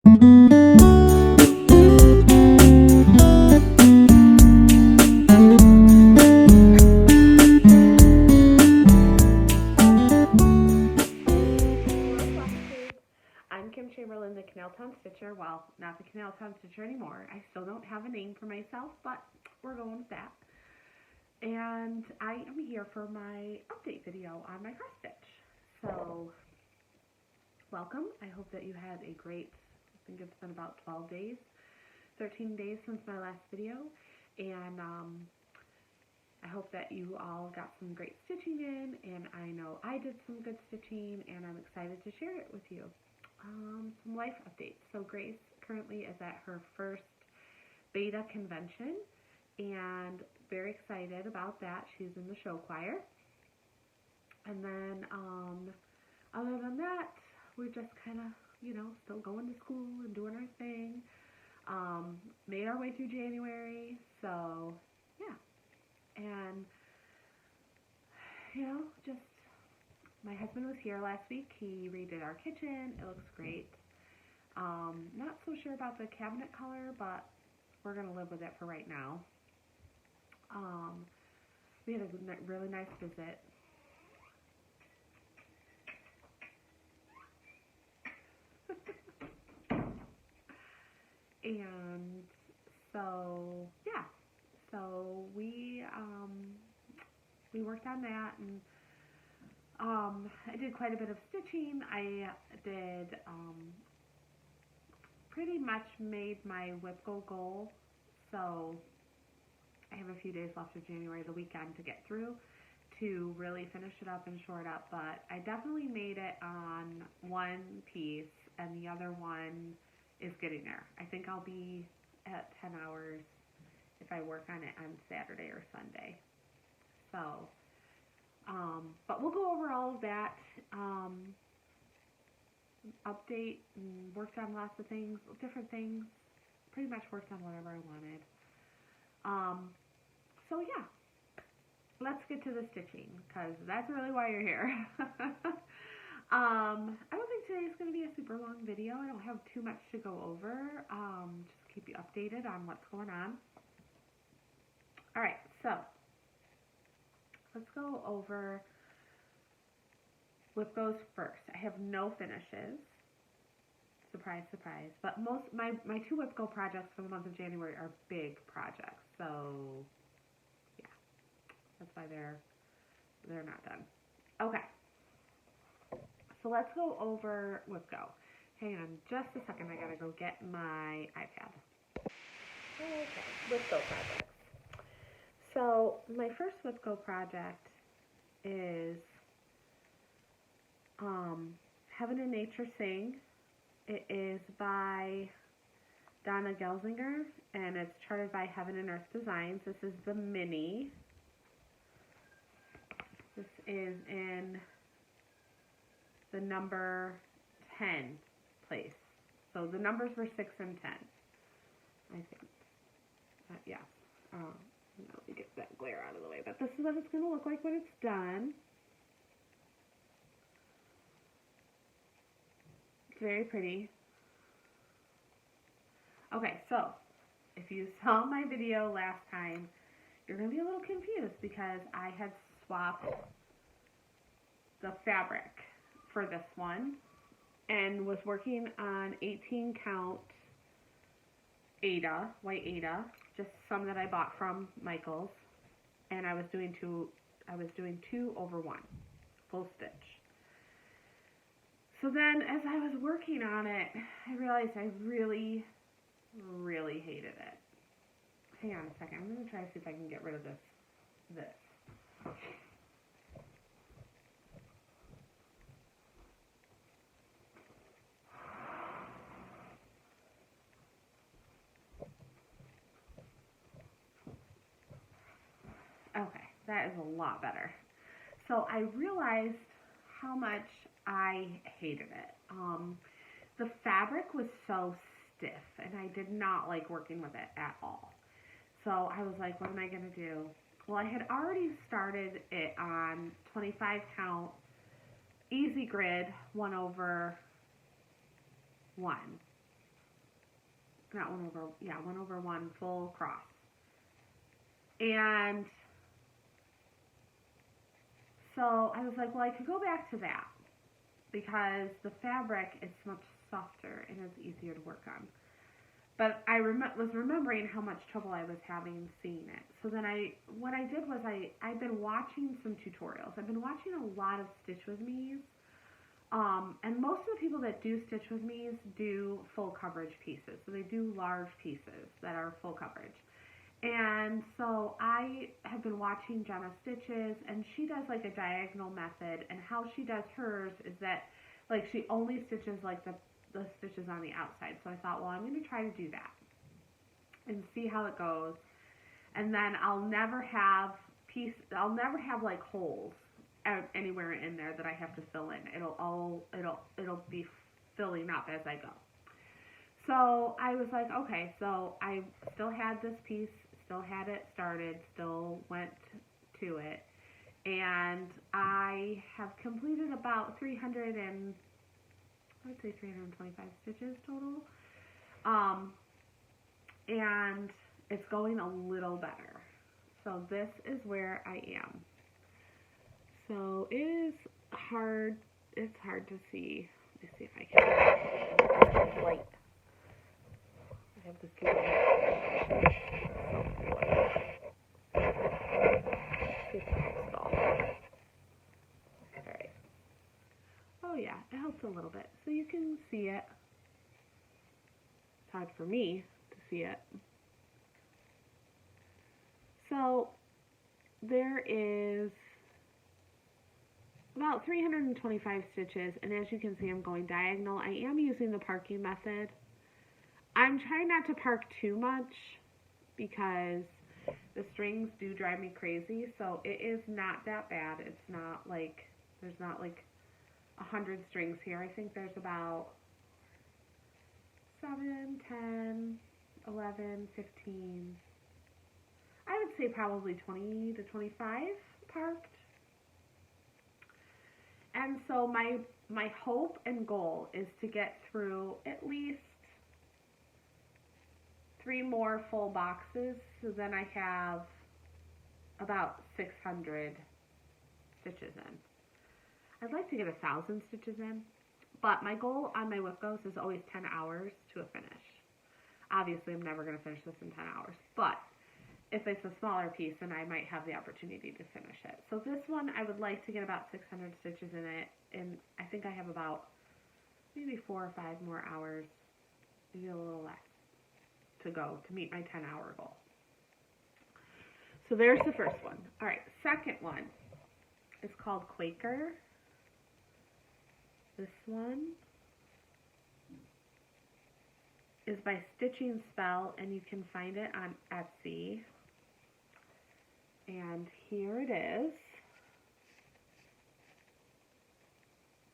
The Canal Town Stitcher. Well, not the Canal Town Stitcher anymore. I still don't have a name for myself, but we're going with that. And I am here for my update video on my cross stitch. So, welcome. I hope that you had a great, I think it's been about 12 days, 13 days since my last video. And I hope that you all got some great stitching in, and I know I did some good stitching, and I'm excited to share it with you. Some life updates. So Grace currently is at her first beta convention, and very excited about that. She's in the show choir. And then other than that, we're just kind of, still going to school and doing our thing. Made our way through January, so yeah. And just my husband was here last week. He redid our kitchen. It looks great. Not so sure about the cabinet color, but we're going to live with it for right now. We had a really nice visit. And so, yeah. So we worked on that, and I did quite a bit of stitching. I did pretty much made my whip goal, so I have a few days left of January, the weekend, to get through to really finish it up and shore it up, but I definitely made it on one piece, and the other one is getting there. I think I'll be at 10 hours if I work on it on Saturday or Sunday. So but we'll go over all of that, update, and worked on lots of things, different things, pretty much worked on whatever I wanted. So yeah, let's get to the stitching, because that's really why you're here. I don't think today's going to be a super long video. I don't have too much to go over, just keep you updated on what's going on. Alright, so let's go over whip goes first. I have no finishes. Surprise, surprise. But my two whip go projects for the month of January are big projects. So yeah, that's why they're not done. Okay. So let's go over whip go. Hang on just a second. I gotta go get my iPad. Okay, whip go projects. So my first whip go project is Heaven and Nature Sing. It is by Donna Gelsinger, and it's charted by Heaven and Earth Designs. This is the mini. This is in the number 10 place. So the numbers were 6 and 10, I think. Yeah. Let me get that glare out of the way. But this is what it's going to look like when it's done. It's very pretty. Okay, so if you saw my video last time, you're going to be a little confused because I had swapped the fabric for this one and was working on 18 count Aida, white Aida, just some that I bought from Michael's, and I was doing 2/1 full stitch. So then as I was working on it, I realized I really, really hated it. Hang on a second, I'm going to try to see if I can get rid of this. Okay, that is a lot better. So I realized how much I hated it. The fabric was so stiff, and I did not like working with it at all. So I was like, what am I going to do? Well, I had already started it on 25 count easy grid 1/1. not 1 over, yeah, 1 over 1 full cross. And so I was like, well, I could go back to that because the fabric is much softer and it's easier to work on. But I was remembering how much trouble I was having seeing it. So then what I did was I've been watching some tutorials. I've been watching a lot of Stitch With Me's. And most of the people that do Stitch With Me's do full coverage pieces. So they do large pieces that are full coverage. And so I have been watching Jenna Stitches, and she does like a diagonal method, and how she does hers is that like she only stitches like the stitches on the outside. So I thought, well, I'm going to try to do that and see how it goes. And then I'll never have like holes anywhere in there that I have to fill in. It'll be filling up as I go. So I was like, okay, so I still had this piece, still had it started, still went to it, and I have completed about 325 stitches total, and it's going a little better. So this is where I am. So it is hard, it's hard to see. Let me see if I can light. I have this little Alright. Oh yeah, it helps a little bit. So you can see it. It's hard for me to see it. So there is about 325 stitches, and as you can see, I'm going diagonal. I am using the parking method. I'm trying not to park too much because the strings do drive me crazy, so it is not that bad. It's not like, there's not like 100 strings here. I think there's about 7, 10, 11, 15, I would say probably 20 to 25 parked. And so my hope and goal is to get through at least 3 more full boxes, so then I have about 600 stitches in. I'd like to get 1,000 stitches in, but my goal on my whip goes is always 10 hours to a finish. Obviously, I'm never going to finish this in 10 hours, but if it's a smaller piece, then I might have the opportunity to finish it. So this one, I would like to get about 600 stitches in it, and I think I have about maybe 4 or 5 more hours, maybe a little less, to go to meet my 10-hour goal. So there's the first one. All right, second one is called Quaker. This one is by Stitching Spell, and you can find it on Etsy. And here it is.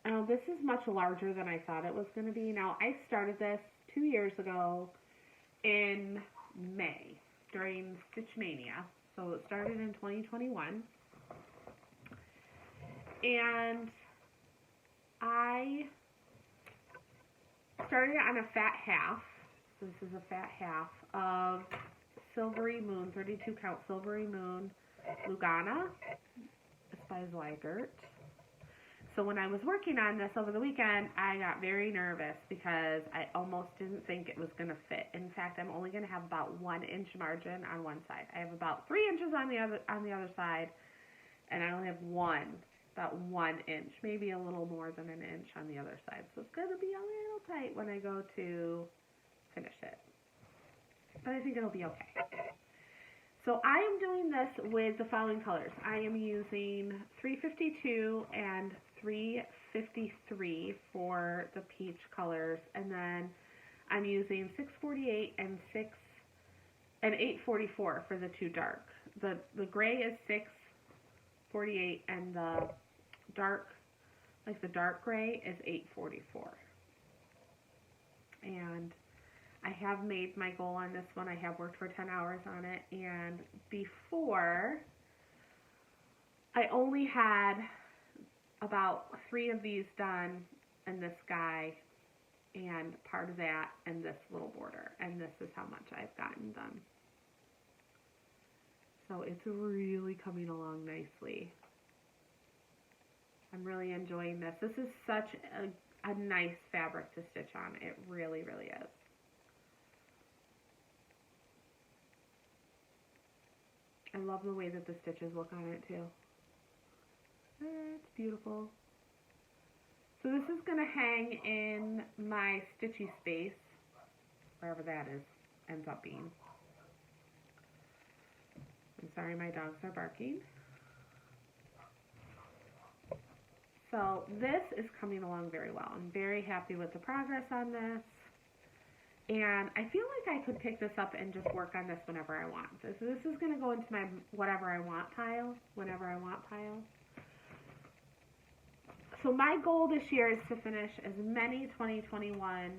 Now, this is much larger than I thought it was going to be. Now, I started this 2 years ago in May during Stitch Mania. So it started in 2021. And I started it on a fat half. So this is a fat half of Silvery Moon, 32 count Silvery Moon Lugana. It's by Zweigert. So when I was working on this over the weekend, I got very nervous because I almost didn't think it was going to fit. In fact, I'm only going to have about 1 inch margin on one side. I have about 3 inches on the other side, and I only have about 1 inch, maybe a little more than an inch on the other side. So it's going to be a little tight when I go to finish it. But I think it'll be okay. So I am doing this with the following colors. I am using 352 and 353 for the peach colors, and then I'm using 648 and 844 for the 2 dark. The gray is 648, and the dark, like the dark gray, is 844. And I have made my goal on this one. I have worked for 10 hours on it, and before, I only had about 3 of these done, and this guy and part of that and this little border, and this is how much I've gotten done. So it's really coming along nicely. I'm really enjoying this. This is such a nice fabric to stitch on. It really, really is. I love the way that the stitches look on it too. It's beautiful. So this is going to hang in my stitchy space, wherever that ends up being. I'm sorry, my dogs are barking. So this is coming along very well. I'm very happy with the progress on this. And I feel like I could pick this up and just work on this whenever I want. So this is going to go into my whatever I want pile, whenever I want pile. So my goal this year is to finish as many 2021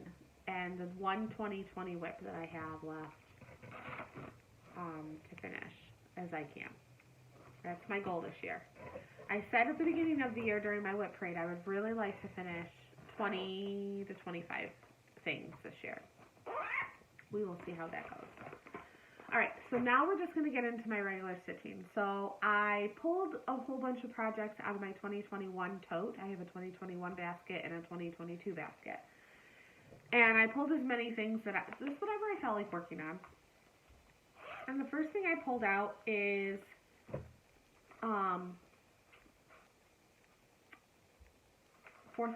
and the one 2020 whip that I have left to finish as I can. That's my goal this year. I said at the beginning of the year during my whip parade I would really like to finish 20 to 25 things this year. We will see how that goes. Alright, so now we're just going to get into my regular stitching. So I pulled a whole bunch of projects out of my 2021 tote. I have a 2021 basket and a 2022 basket. And I pulled as many things just whatever I felt like working on. And the first thing I pulled out is 4th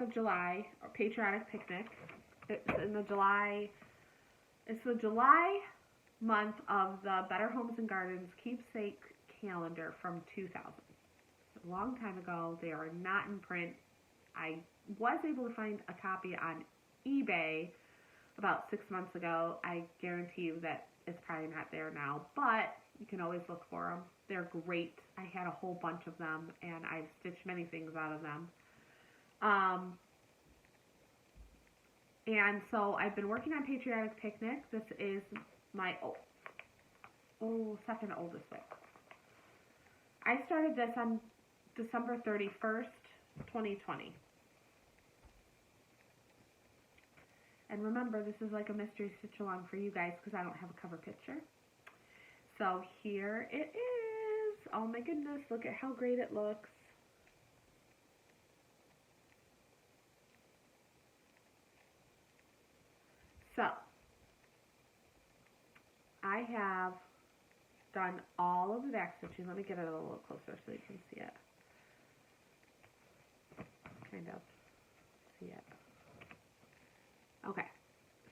of July, or Patriotic Picnic. It's the July month of the Better Homes and Gardens keepsake calendar from 2000. A long time ago. They are not in print. I was able to find a copy on eBay about 6 months ago. I guarantee you that it's probably not there now, but you can always look for them. They're great. I had a whole bunch of them, and I've stitched many things out of them. And so I've been working on Patriotic Picnic. This is my second oldest whip. I started this on December 31st, 2020. And remember, this is like a mystery stitch along for you guys because I don't have a cover picture. So here it is. Oh my goodness, look at how great it looks. So, I have done all of the back stitching. Let me get it a little closer so you can see it. Kind of see it. Okay,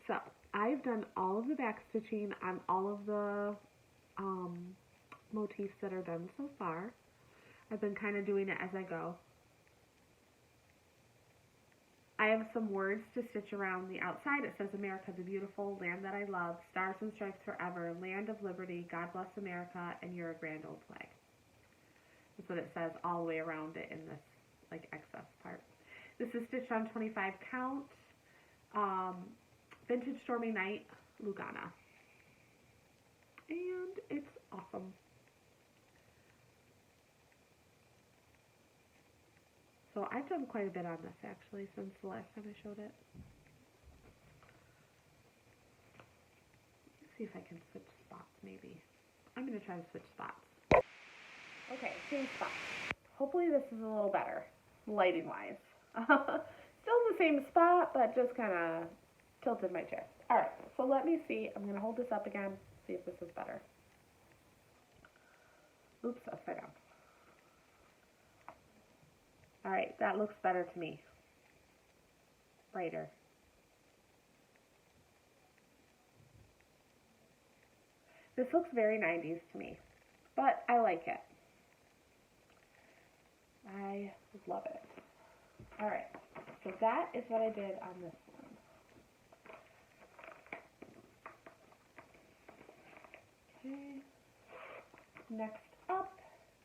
so I've done all of the back stitching on all of the motifs that are done so far. I've been kind of doing it as I go. I have some words to stitch around the outside. It says, America the beautiful, land that I love, stars and stripes forever, land of liberty, God bless America, and you're a grand old flag. That's what it says all the way around it in this like excess part. This is stitched on 25 count, Vintage Stormy Night, Lugana. And it's awesome. So I've done quite a bit on this actually since the last time I showed it. Let's see if I can switch spots maybe. I'm going to try to switch spots. Okay, change spots. Hopefully this is a little better, lighting wise. Still in the same spot, but just kind of tilted my chair. Alright, so let me see. I'm going to hold this up again, see if this is better. Oops, upside down. Alright, that looks better to me. Brighter. This looks very 90s to me, but I like it. I love it. Alright, so that is what I did on this one. Okay. Next up,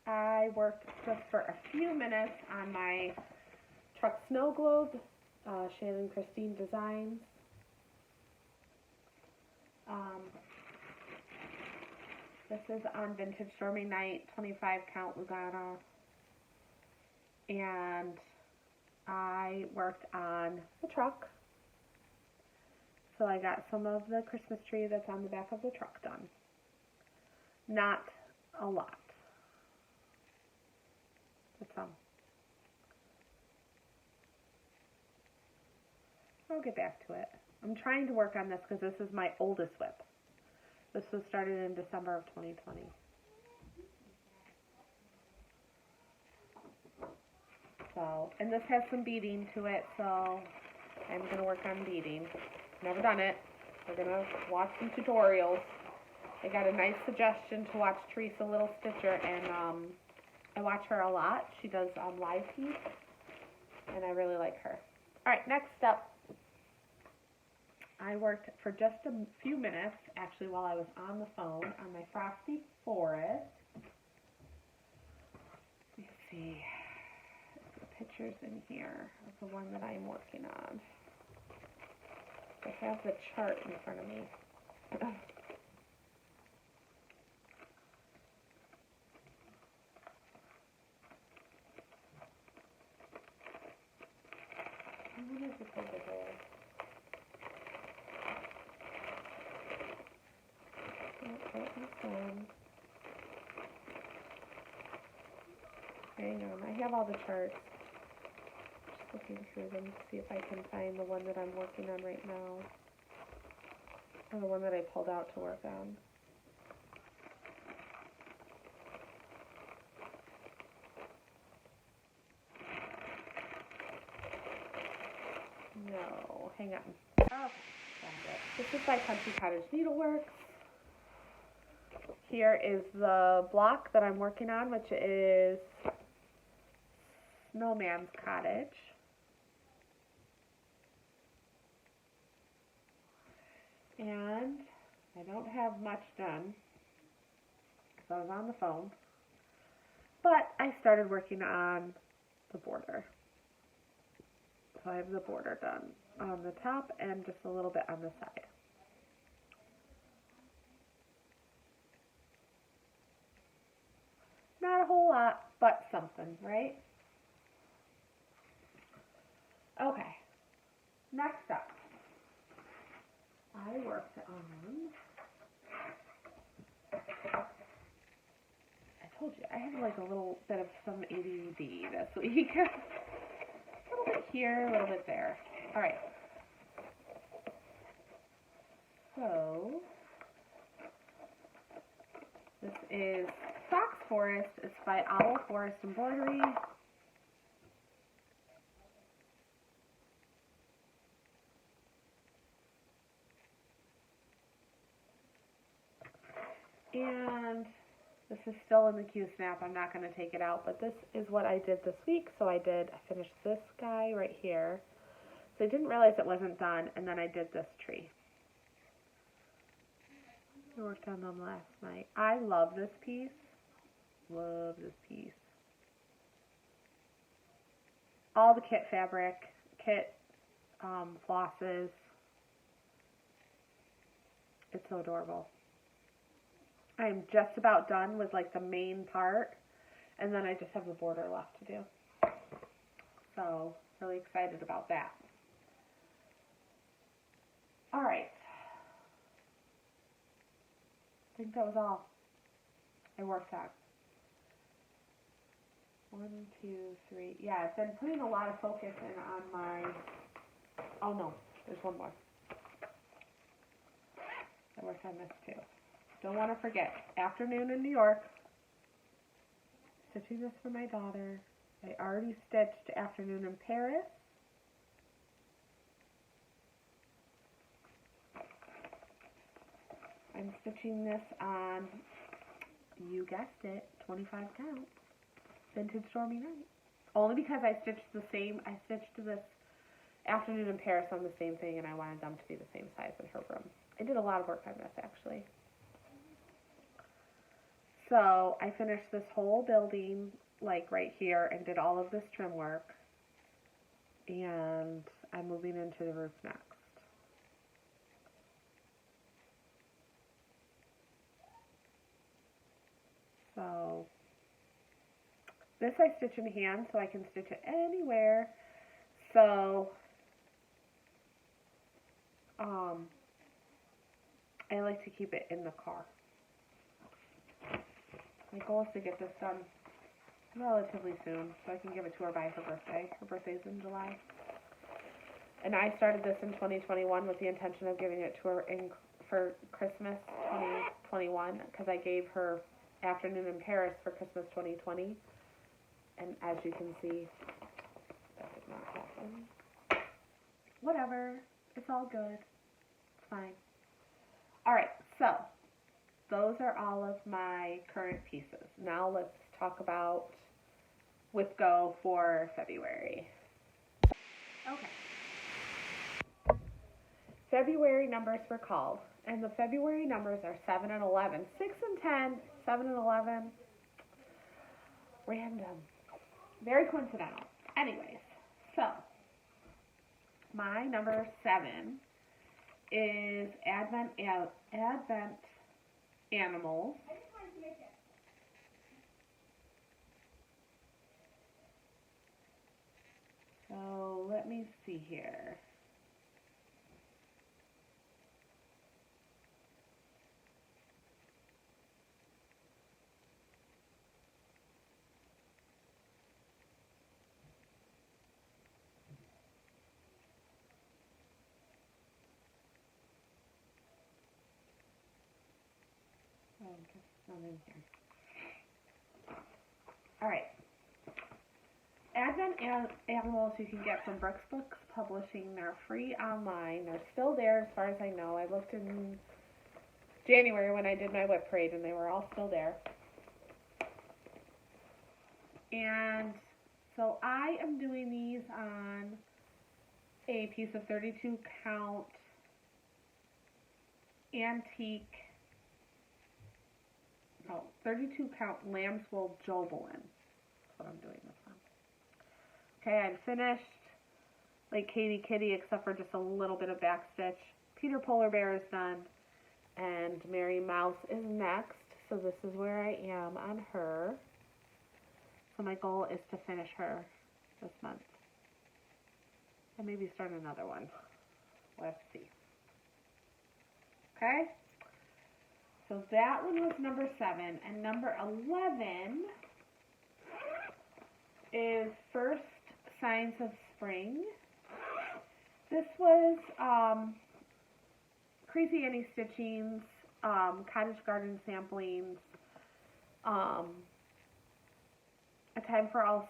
I worked just for a few minutes on my truck snow globe, Shannon Christine Designs. This is on Vintage Stormy Night, 25 count Lugana. And I worked on the truck So I got some of the Christmas tree that's on the back of the truck done. Not a lot. But some. I'll get back to it. I'm trying to work on this because this is my oldest whip. This was started in December of 2020. So, and this has some beading to it, so I'm going to work on beading. Never done it. We're going to watch some tutorials. I got a nice suggestion to watch Teresa Little Stitcher, and I watch her a lot. She does live feeds, and I really like her. Alright, next up. I worked for just a few minutes, actually, while I was on the phone on my Frosty Forest. Let's see. The pictures in here of the one that I'm working on. I have the chart in front of me. What is this over there? Hang on, I have all the charts. Just looking through them to see if I can find the one that I'm working on right now. Or the one that I pulled out to work on. No, hang on. Oh, found it. This is by Country Cottage Needleworks. Here is the block that I'm working on, which is Snowman's Cottage. And I don't have much done because I was on the phone. But I started working on the border. So I have the border done on the top and just a little bit on the side. Not a whole lot, but something, right? Okay, next up, I worked on, I told you, I have like a little bit of some ADD this week. A little bit here, a little bit there. All right. So, this is Fox Forest. It's by Owl Forest Embroidery. And this is still in the Q-snap. I'm not going to take it out, but this is what I did this week. So I finished this guy right here. So I didn't realize it wasn't done, and then I did this tree. I worked on them last night. I love this piece. Love this piece. All the kit fabric, kit flosses. It's so adorable. I'm just about done with like the main part, and then I just have the border left to do. So, really excited about that. Alright. I think that was all I worked on. 1, 2, 3. Yeah, I've been putting a lot of focus in on my... Oh no, there's one more. I worked on this too. Don't want to forget. Afternoon in New York. Stitching this for my daughter. I already stitched Afternoon in Paris. I'm stitching this on, you guessed it, 25 count. Vintage Stormy Night. Only because I stitched this Afternoon in Paris on the same thing, and I wanted them to be the same size in her room. I did a lot of work on this, actually. So I finished this whole building, like right here, and did all of this trim work. And I'm moving into the roof next. So this I stitch in hand, so I can stitch it anywhere. So I like to keep it in the car. My goal is to get this done relatively soon so I can give it to her by her birthday. Her birthday's in July. And I started this in 2021 with the intention of giving it to her for Christmas 2021 because I gave her Afternoon in Paris for Christmas 2020. And as you can see, that did not happen. Whatever. It's all good. It's fine. Alright, so those are all of my current pieces. Now let's talk about with Go for February. Okay. February numbers were called, and the February numbers are 7 and 11. 6 and 10, 7 and 11. Random. Very coincidental. Anyways, so my number 7 is Advent Animals. So let me see here. Oh, it's not in here. Alright. Advent Animals you can get from Brooks Books Publishing. They're free online. They're still there as far as I know. I looked in January when I did my whip parade and they were all still there. And so I am doing these on a piece of 32 count antique 32 count lamb's wool Jobelin. That's what I'm doing this on. Okay, I'm finished like Katie Kitty except for just a little bit of back stitch. Peter Polar Bear is done. And Mary Mouse is next. So this is where I am on her. So my goal is to finish her this month. And maybe start another one. Let's see. Okay? So that one was number 7. And number 11 is First Signs of Spring. This was Crazy Annie Stitchings, Cottage Garden Samplings, A Time for All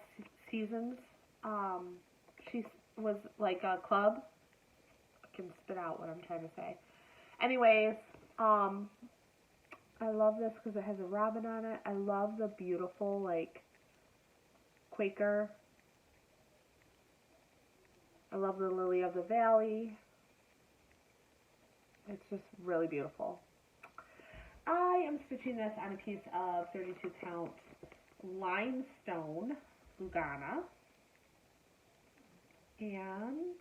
Seasons. She was like a club. I can spit out what I'm trying to say. Anyways, I love this because it has a robin on it. I love the beautiful, like, Quaker. I love the Lily of the Valley. It's just really beautiful. I am stitching this on a piece of 32 count limestone Lugana. And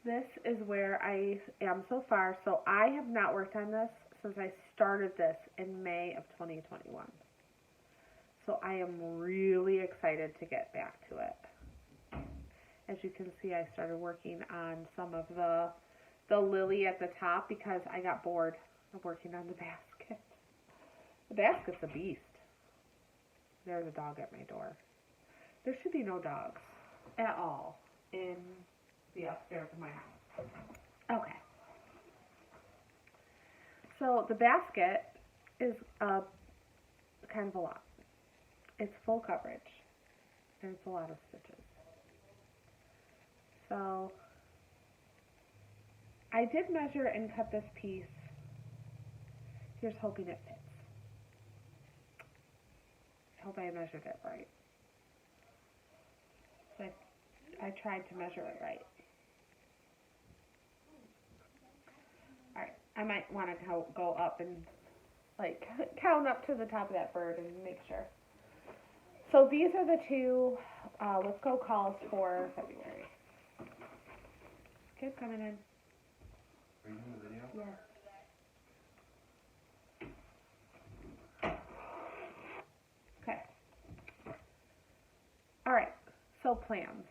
this is where I am so far. So I have not worked on this since I started this in May of 2021. So I am really excited to get back to it. As you can see, I started working on some of the lily at the top because I got bored of working on the basket. The basket's a beast. There's a dog at my door. There should be no dogs at all in the upstairs of my house. Okay. So the basket is kind of a lot. It's full coverage. And it's a lot of stitches. So I did measure and cut this piece. Here's hoping it fits. I hope I measured it right. So I tried to measure it right. Alright, I might want to go up and like count up to the top of that bird and make sure. So these are the two Let's Go calls for February. Kid coming in. Are you doing the video? Yeah. Okay. Alright, so plans.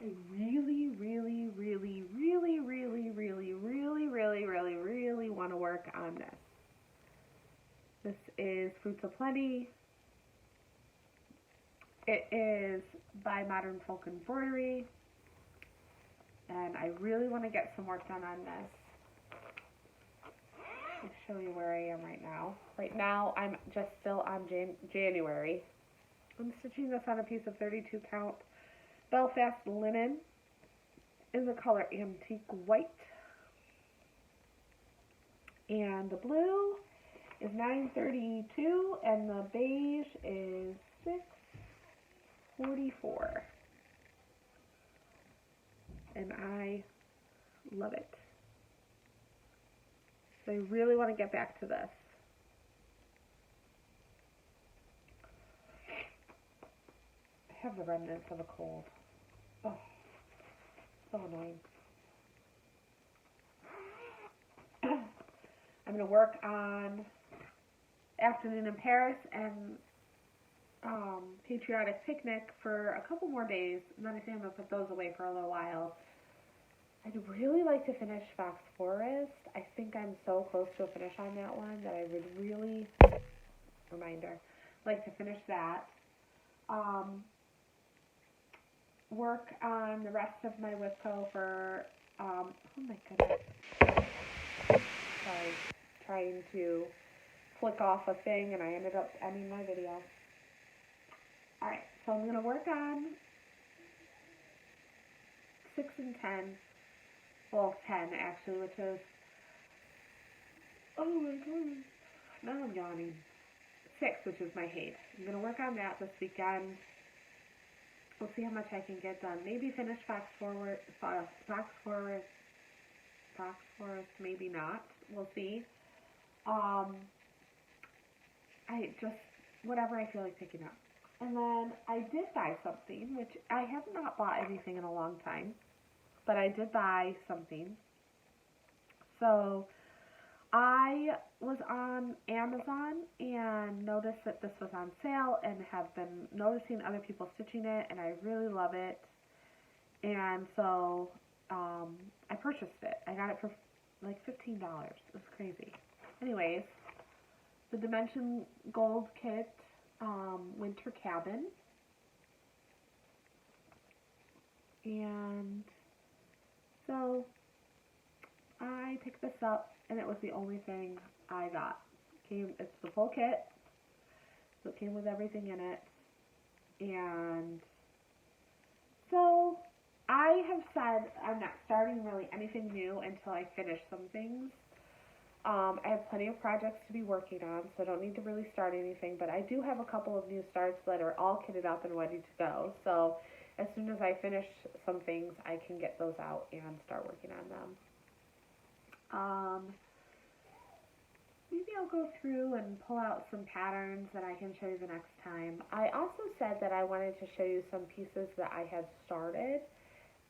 I really, really, really, really, really, really, really, really, really, really want to work on this. This is Fruits of Plenty. It is by Modern Folk Embroidery. And I really want to get some work done on this. I'll show you where I am right now. Right now, I'm just still on January. I'm stitching this on a piece of 32 count Belfast linen in the color Antique White. And the blue is 932 and the beige is 644. And I love it. So I really want to get back to this. I have the remnants of a cold. Oh, so annoying. I'm going to work on Afternoon in Paris and Patriotic Picnic for a couple more days, and then I think I'm going to put those away for a little while. I'd really like to finish Fox Forest. I think I'm so close to a finish on that one that I would really, like to finish that. Work on the rest of my WIPCO for, oh my goodness. Sorry, trying to flick off a thing and I ended up ending my video. Alright, so I'm going to work on 6 and 10. Well, 10 actually, which is, oh my goodness, now I'm yawning. 6, which is my hate. I'm going to work on that this weekend. We'll see how much I can get done. Maybe finish Fox Forest, maybe not. We'll see. Whatever I feel like picking up. And then I did buy something, which I have not bought anything in a long time, but I did buy something. So I was on Amazon and noticed that this was on sale and have been noticing other people stitching it, and I really love it. And so I purchased it. I got it for like $15. It was crazy. Anyways, the Dimension Gold Kit Winter Cabin. And so I picked this up, and it was the only thing I got. It's the full kit, so it came with everything in it. And so I have said I'm not starting really anything new until I finish some things. I have plenty of projects to be working on, so I don't need to really start anything, but I do have a couple of new starts that are all kitted up and ready to go. So as soon as I finish some things, I can get those out and start working on them. Maybe I'll go through and pull out some patterns that I can show you the next time. I also said that I wanted to show you some pieces that I had started,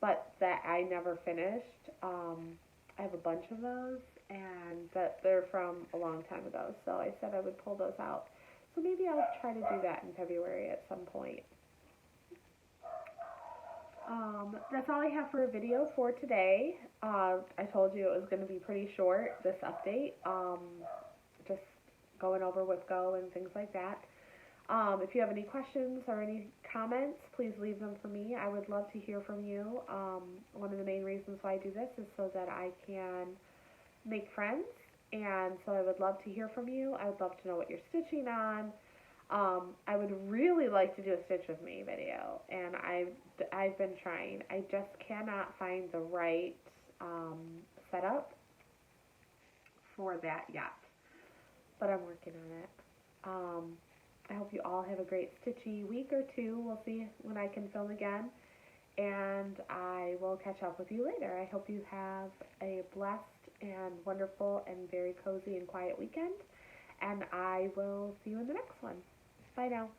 but that I never finished. I have a bunch of those, and that they're from a long time ago, so I said I would pull those out. So maybe I'll try to do that in February at some point. That's all I have for a video for today. I told you it was going to be pretty short, this update. Just going over WIPCO and things like that. If you have any questions or any comments, please leave them for me. I would love to hear from you. One of the main reasons why I do this is so that I can make friends, and so I would love to hear from you. I would love to know what you're stitching on. I would really like to do a Stitch With Me video, and I've been trying. I just cannot find the right setup for that yet, but I'm working on it. I hope you all have a great stitchy week or two. We'll see when I can film again, and I will catch up with you later. I hope you have a blessed and wonderful and very cozy and quiet weekend, and I will see you in the next one. Bye now.